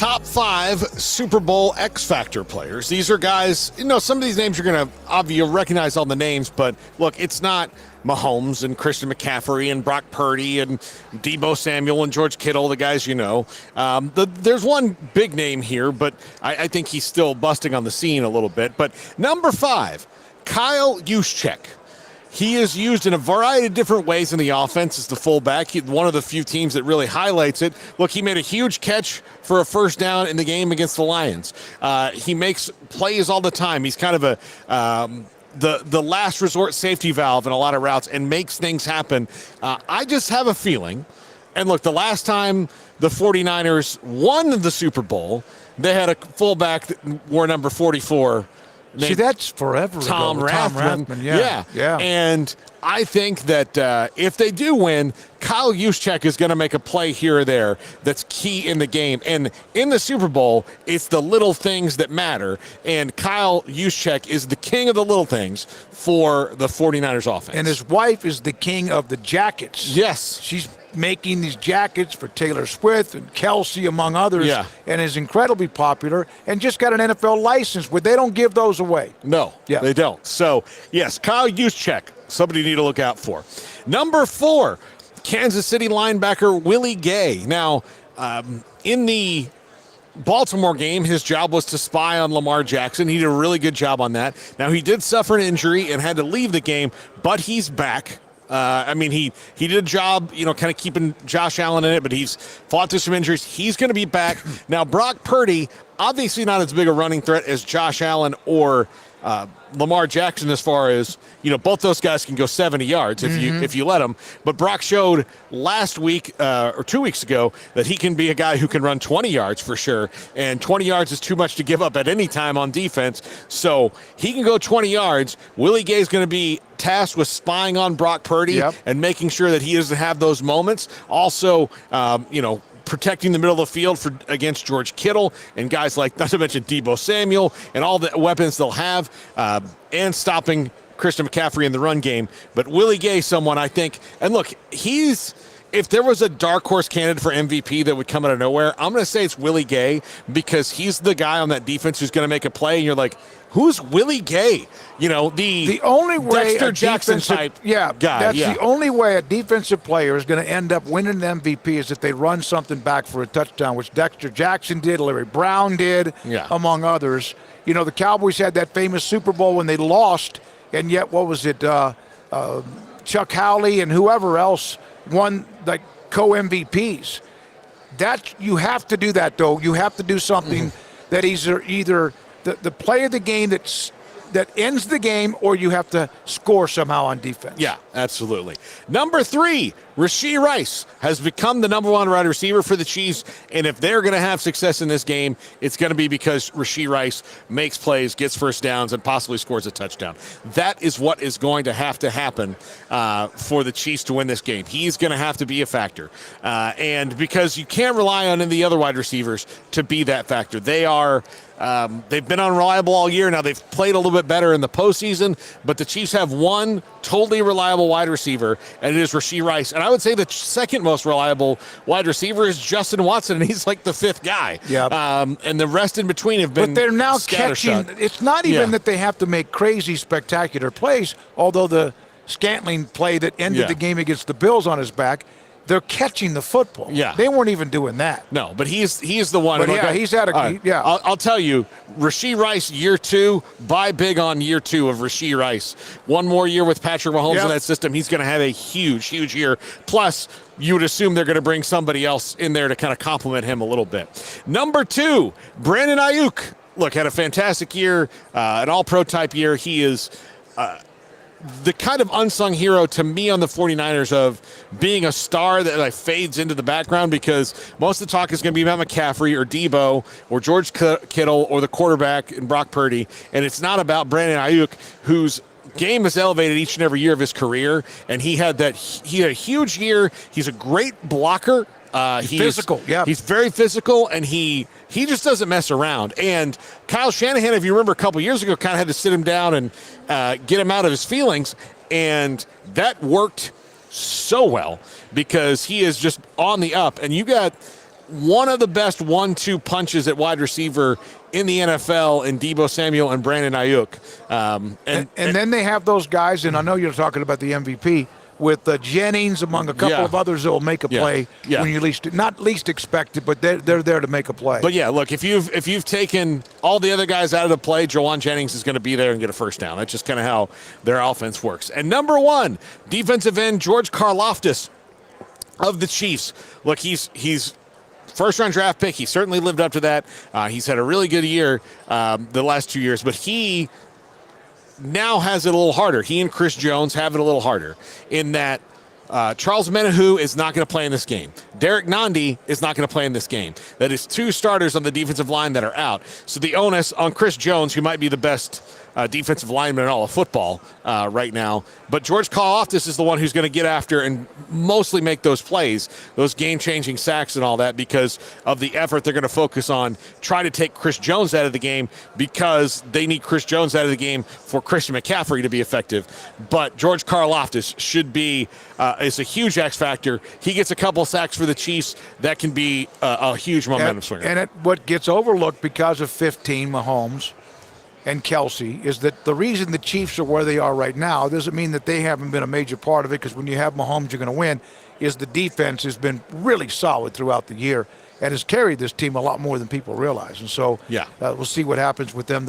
top 5 Super Bowl X Factor players. These are guys, some of these names you're going to you'll recognize all the names, but look, it's not Mahomes and Christian McCaffrey and Brock Purdy and Deebo Samuel and George Kittle, the guys you know. There's one big name here, but I think he's still busting on the scene a little bit. But number 5, Kyle Juszczyk. He is used in a variety of different ways in the offense as the fullback. One of the few teams that really highlights it. Look, he made a huge catch for a first down in the game against the Lions. He makes plays all the time. He's kind of the last resort safety valve in a lot of routes and makes things happen. I just have a feeling, and look, the last time the 49ers won the Super Bowl, they had a fullback that wore number 44. See, that's forever Tom ago. Rathman. Yeah. And I think that if they do win, Kyle Juszczyk is going to make a play here or there that's key in the game. And in the Super Bowl, it's the little things that matter. And Kyle Juszczyk is the king of the little things for the 49ers offense. And his wife is the king of the jackets. Yes. She's making these jackets for Taylor Swift and Kelsey, among others, and is incredibly popular and just got an NFL license where they don't give those away. No, they don't. So, yes, Kyle Juszczyk, somebody you need to look out for. Number 4, Kansas City linebacker Willie Gay. Now, in the Baltimore game, his job was to spy on Lamar Jackson. He did a really good job on that. Now, he did suffer an injury and had to leave the game, but he's back. He did a job, kind of keeping Josh Allen in it, but he's fought through some injuries. He's going to be back. Now, Brock Purdy, obviously not as big a running threat as Josh Allen or Lamar Jackson as far as, both those guys can go 70 yards if you let them. But Brock showed last week or 2 weeks ago that he can be a guy who can run 20 yards for sure. And 20 yards is too much to give up at any time on defense. So he can go 20 yards. Willie Gay is going to be tasked with spying on Brock Purdy and making sure that he doesn't have those moments. Also, protecting the middle of the field against George Kittle and guys like, not to mention Deebo Samuel and all the weapons they'll have, and stopping Christian McCaffrey in the run game. But Willie Gay, someone I think, and look, if there was a dark horse candidate for MVP that would come out of nowhere, I'm going to say it's Willie Gay, because he's the guy on that defense who's going to make a play, and you're like, who's Willie Gay? The only way Dexter Jackson type guy. That's the only way a defensive player is going to end up winning an MVP is if they run something back for a touchdown, which Dexter Jackson did, Larry Brown did, among others. The Cowboys had that famous Super Bowl when they lost, and yet, what was it, Chuck Howley and whoever else won like co-MVPs. You have to do that, though. You have to do something that is either the play of the game that ends the game, or you have to score somehow on defense. Yeah, absolutely. Number 3, Rashee Rice has become the number 1 wide receiver for the Chiefs, and if they're going to have success in this game, it's going to be because Rashee Rice makes plays, gets first downs, and possibly scores a touchdown. That is what is going to have to happen for the Chiefs to win this game. He's going to have to be a factor, and because you can't rely on any of the other wide receivers to be that factor. They've been unreliable all year. Now, they've played a little bit better in the postseason, but the Chiefs have one totally reliable wide receiver, and it is Rashee Rice. And I would say the second most reliable wide receiver is Justin Watson, and he's like the 5th guy. And the rest in between have been But they're now catching. It's not even that they have to make crazy, spectacular plays, although the Scantling play that ended the game against the Bills on his back, they're catching the football. They weren't even doing that. No, but he is the one. But he's had a I'll tell you, Rashee Rice year 2. Buy big on year 2 of Rashee Rice. One more year with Patrick Mahomes in that system, he's going to have a huge year. Plus, you would assume they're going to bring somebody else in there to kind of complement him a little bit. Number 2, Brandon Aiyuk. Look, had a fantastic year, an all-pro type year. He is the kind of unsung hero to me on the 49ers of being a star that fades into the background, because most of the talk is going to be about McCaffrey or Deebo or George Kittle or the quarterback and Brock Purdy, and it's not about Brandon Aiyuk, whose game is elevated each and every year of his career, and he had a huge year. He's a great blocker. He's physical, He's very physical, and he just doesn't mess around. And Kyle Shanahan, if you remember a couple years ago, kind of had to sit him down and get him out of his feelings, and that worked so well because he is just on the up. And you got one of the best 1-2 punches at wide receiver in the NFL in Deebo Samuel and Brandon Aiyuk. And then they have those guys, and I know you're talking about the MVP, with Jennings among a couple of others that will make a play when you not least expect it, but they're there to make a play. But yeah, look, if you've taken all the other guys out of the play, Jawan Jennings is going to be there and get a first down. That's just kind of how their offense works. And number 1, defensive end George Karlaftis of the Chiefs. Look, he's first-round draft pick. He certainly lived up to that. He's had a really good year the last 2 years, but he now has it a little harder. He and Chris Jones have it a little harder in that Charles Menahu is not going to play in this game. Derek Nandi is not going to play in this game. That is 2 starters on the defensive line that are out. So the onus on Chris Jones, who might be the best defensive lineman in all of football right now. But George Karlaftis is the one who's going to get after and mostly make those plays, those game-changing sacks and all that, because of the effort they're going to focus on trying to take Chris Jones out of the game, because they need Chris Jones out of the game for Christian McCaffrey to be effective. But George Karlaftis should be is a huge X factor. He gets a couple sacks for the Chiefs. That can be a huge momentum swinger. And what gets overlooked because of 15, Mahomes and Kelsey, is that the reason the Chiefs are where they are right now doesn't mean that they haven't been a major part of it, because when you have Mahomes, you're going to win, is the defense has been really solid throughout the year and has carried this team a lot more than people realize. And so we'll see what happens with them.